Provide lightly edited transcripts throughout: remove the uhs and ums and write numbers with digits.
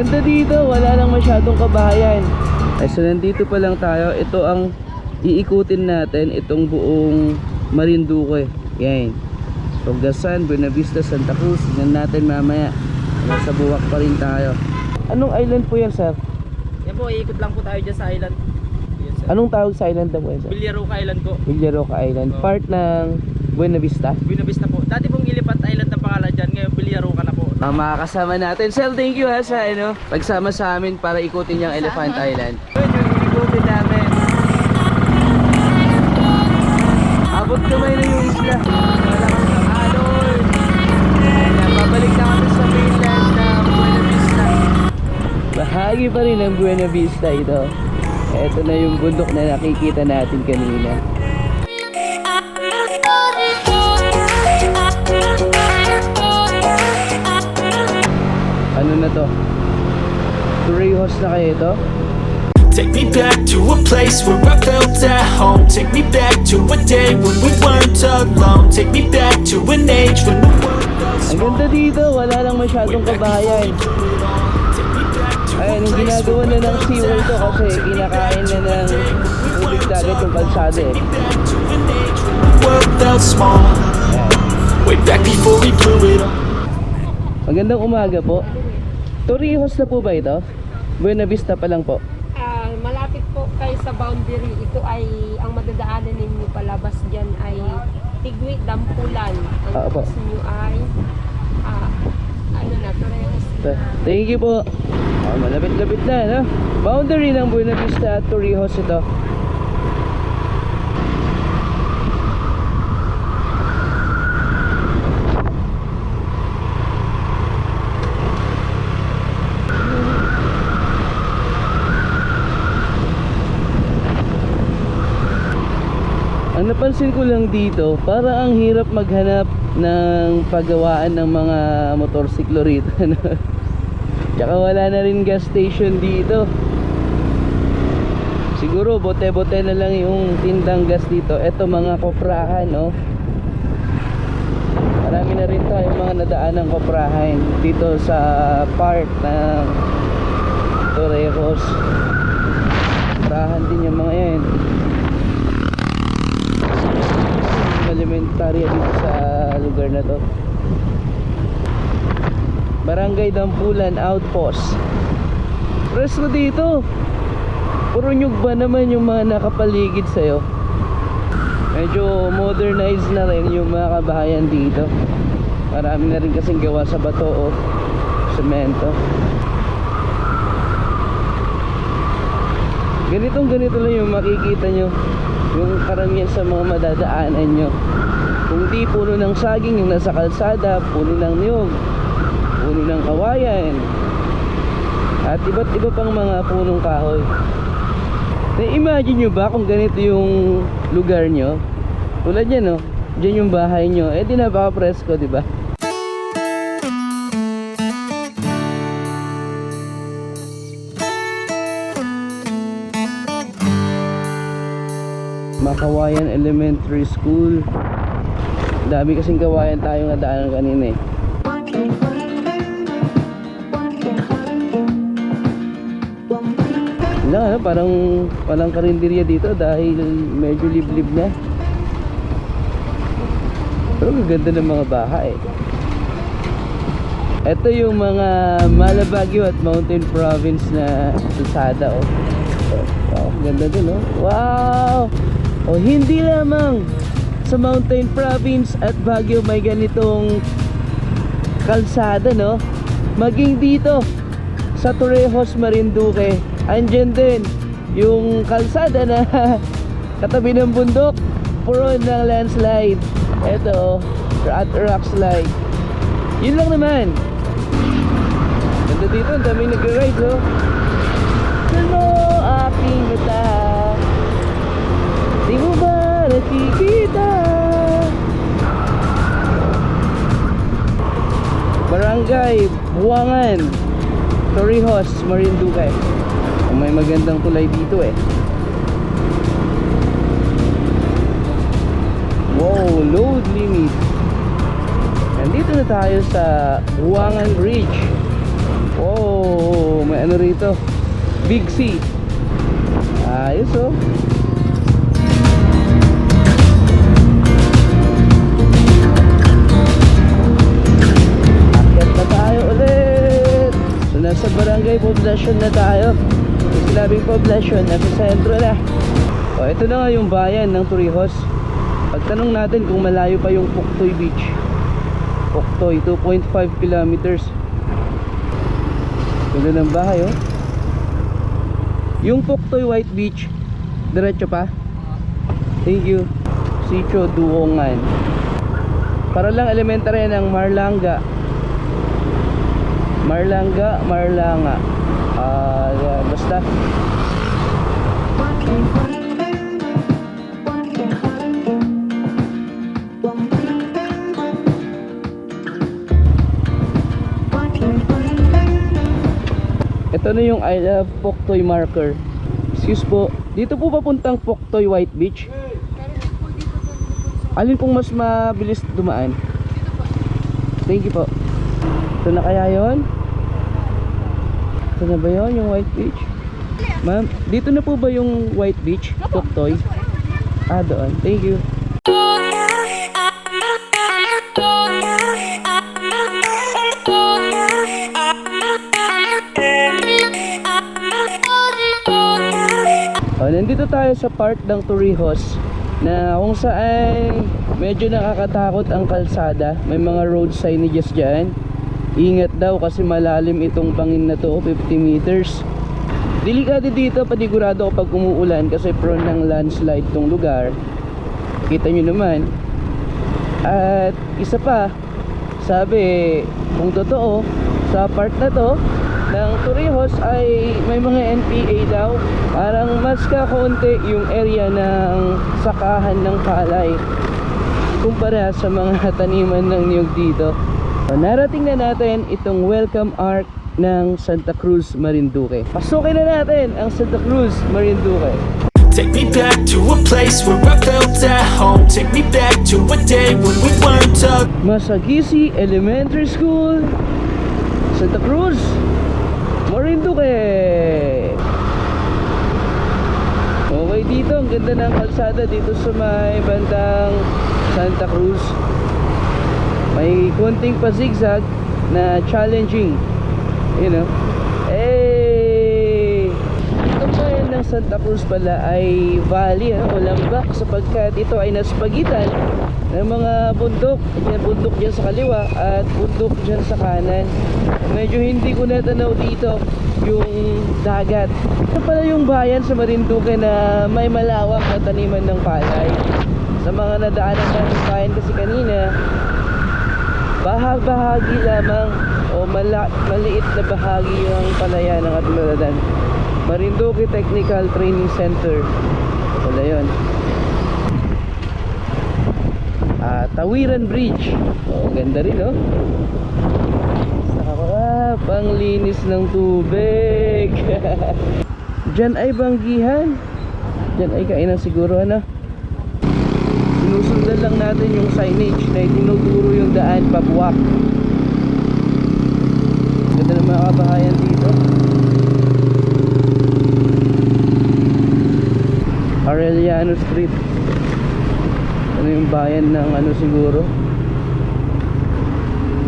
ganda dito, wala lang masyadong kabahayan. Ay, so nandito pa lang tayo. Ito ang iikutin natin, itong buong Marinduque. Yan. Tugasan, Buena Vista, Santa Cruz. Tignan natin mamaya. Nasa buwak pa rin tayo. Anong island po yan, sir? Yan po, iikot lang po tayo dyan sa island. Yan, sir. Anong tawag sa island na po yan, sir? Villaroca Island po. Villaroca Island. Oh. Part ng Buena Vista. Buena Vista po. Dati pong Ilipat Island ang pangalan dyan. Ngayon Villaroca na po. Makakasama natin. Sir, thank you ha sa pagsama sa amin para ikutin yung Elephant Island. Yun yung ikutin namin. Abot kamay na yung isla. Wala kang kakalon. Babalik na kami sa mainland na Buena Vista. Bahagi pa rin ng Buena Vista ito. Ito na yung bundok na nakikita natin kanina. Ano na to? Torrijos na kayo ito? Take me back to a place where I felt at home. Take me back to a day when we weren't alone. Take me back to an age when the world felt Ang small. ganda dito, wala lang masyadong kabahayan. Ayan, yung ginagawa na ng SeaWorld to kasi kinakain na ng tubig dagat yung kalsada eh. Back to an age when the world felt small. Way back before we blew it all. Magandang umaga po. Torrijos na po ba ito? Buena Vista pa lang po. Malapit po kayo sa boundary. Ito ay ang madadaanan ninyo palabas dyan ay Tigwi, Dampulan. Ang Opo. tapos nyo ay Torrijos. Thank you po. Malapit-lapit na, no? Boundary ng Buena Vista at Torrijos ito. Ang napansin ko lang dito, para ang hirap maghanap ng paggawaan ng mga motorsiklo rito. Tsaka wala na rin gas station dito. Siguro bote-bote na lang yung tindang gas dito. Ito mga koprahan, no? Marami na rin tayong mga nadaan ng koprahan dito sa part ng Torrijos. Koprahan din yung mga yan. Elementarya dito sa lugar na to. Barangay Dampulan Outpost. Presko dito. Puro nyug ba naman yung mga nakapaligid sa'yo. Medyo modernized na rin yung mga kabahayan dito. Marami na rin kasing gawa sa bato o semento. Ganito lang yung makikita nyo, yung karamihan sa mga madadaanan nyo. Kung di puno ng saging yung nasa kalsada, puno ng niyog, puno ng kawayan, at iba't iba pang mga punong kahoy. Na-imagine nyo ba kung ganito yung lugar nyo? Tulad yan, no? Diyan yung bahay nyo. Eh di napaka-presko, di ba? Makawayan Elementary School. Dami kasing kawayan tayong nadaanan kanina eh. Wala, parang walang karinderya dito dahil medyo liblib na. Pero gaganda ng mga bahay. Ito yung mga Malabagyo at Mountain Province na kalsada, oh. Wow, ganda din, oh. Wow! O hindi lamang sa Mountain Province at Baguio may ganitong kalsada, no? Maging dito sa Torrijos, Marinduque, andyan din yung kalsada na katabi ng bundok, puro ng landslide. Ito, at rock slide. Yun lang naman. Ganda dito, ang daming nag-ride, no? Hello, aking mata. Di mo ba nakikita? Barangay Buangan, Torrijos, Marinduque. May magandang tulay dito eh. Wow, load limit. Nandito na tayo sa Buangan Bridge. Wow, may ano rito, Big C. Ayos oh. Akyat na tayo ulit. So nasa barangay poblasyon na tayo. Yung sinabing poblasyon, nasa sentro na. O ito na nga yung bayan ng Torrijos. Pagtanong natin kung malayo pa yung Puktoy Beach. Puktoy, 2.5 kilometers. Ganda ng bahay oh. Yung Puktoy White Beach, diretso pa. Thank you. Sitio Duongan. Para lang elementary ng Marlanga. Marlanga. Basta. Ito na yung I Love Puktoy marker. Excuse po, dito po papuntang Puktoy White Beach? Alin pong mas mabilis dumaan? Thank you po. Ito na kaya yon? Ito na ba yon, yung White Beach? Ma'am, dito na po ba yung White Beach? Puktoy? Doon. Thank you. Nandito tayo sa part ng Torrijos na kung saan medyo nakakatakot ang kalsada. May mga road signages dyan. Ingat daw kasi malalim itong bangin na to, 50 meters. Delikado dito, panigurado kapag umuulan kasi prone ng landslide tong lugar. Kita nyo naman. At isa pa, sabi kung totoo, sa part na to ng Torrijos ay may mga NPA daw. Parang mas kakaunti yung area ng sakahan ng palay kumpara sa mga taniman ng niyog dito. So, narating na natin itong welcome arc ng Santa Cruz, Marinduque. Pasukin na natin ang Santa Cruz, Marinduque. Take me back to a place where I felt at home. Take me back to a day when we weren't alone. Masagisi Elementary School, Santa Cruz, Marinduque. Okay dito, ang ganda ng kalsada dito sa may bandang Santa Cruz. May konting pa-zigzag na challenging, you know. Itong bayan ng Santa Cruz pala ay valley o lambak sapagkat ito ay nasa pagitan ng mga bundok. Bundok dyan sa kaliwa at bundok dyan sa kanan. Medyo hindi ko natanaw dito yung dagat. Ito pala yung bayan sa Marinduque na may malawak na taniman ng palay. Sa mga nadaanan ng bayan kasi kanina, bahagi lamang o maliit na bahagi ng palayan ng Atuladan. Marinduque Technical Training Center. Wala yun. Tawiran Bridge. Ganda rin oh. Panglinis ng tubig. Diyan ay banggihan. Diyan ay kainan siguro ano. Sinusundan lang natin yung signage na itinuturo yung daan pabuwak. Ganda ng mga kabahayan dito. Arellano Street. Ano yung bayan ng ano siguro?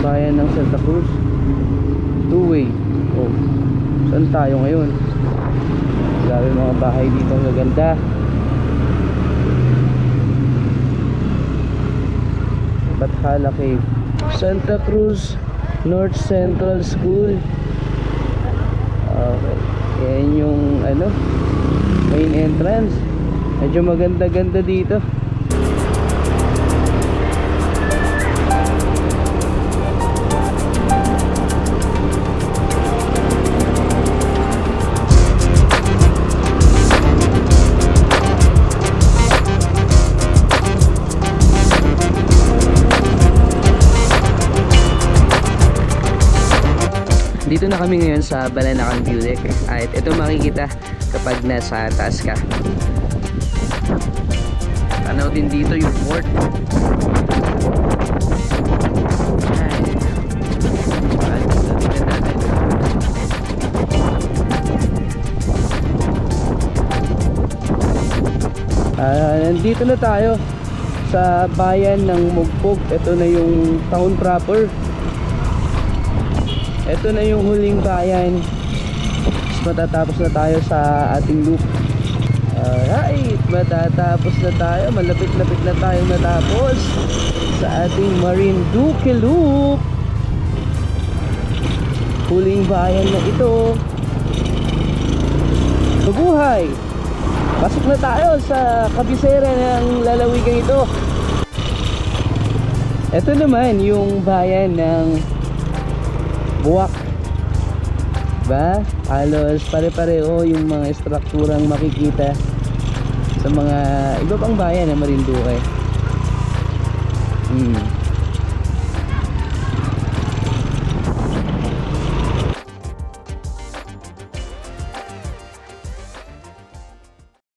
Bayan ng Santa Cruz. Two-way. Oh, saan tayo ngayon? Grabe mga bahay dito, ang gaganda. Bathala Cave. Santa Cruz North Central School. Okay. Yan yung ano, main entrance. Medyo maganda-ganda dito. Dito na kami ngayon sa Balanacan View Deck. At ito makikita kapag nasa taas ka. Tanaw din dito yung fort. Ay. Nandito na tayo sa bayan ng Mugpog. Ito na yung town proper. Ito na yung huling bayan. Matatapos na tayo sa ating loop. Alright, matatapos na tayo. Malapit-lapit na tayong matapos sa ating Marinduque Loop. Huling bayan na ito. Mabuhay! Pasok na tayo sa kabisera ng lalawigan ito. Ito naman yung bayan ng Buwak. Diba? Halos pare-pareho yung mga strukturang makikita sa mga iba pang bayan ng Marinduque.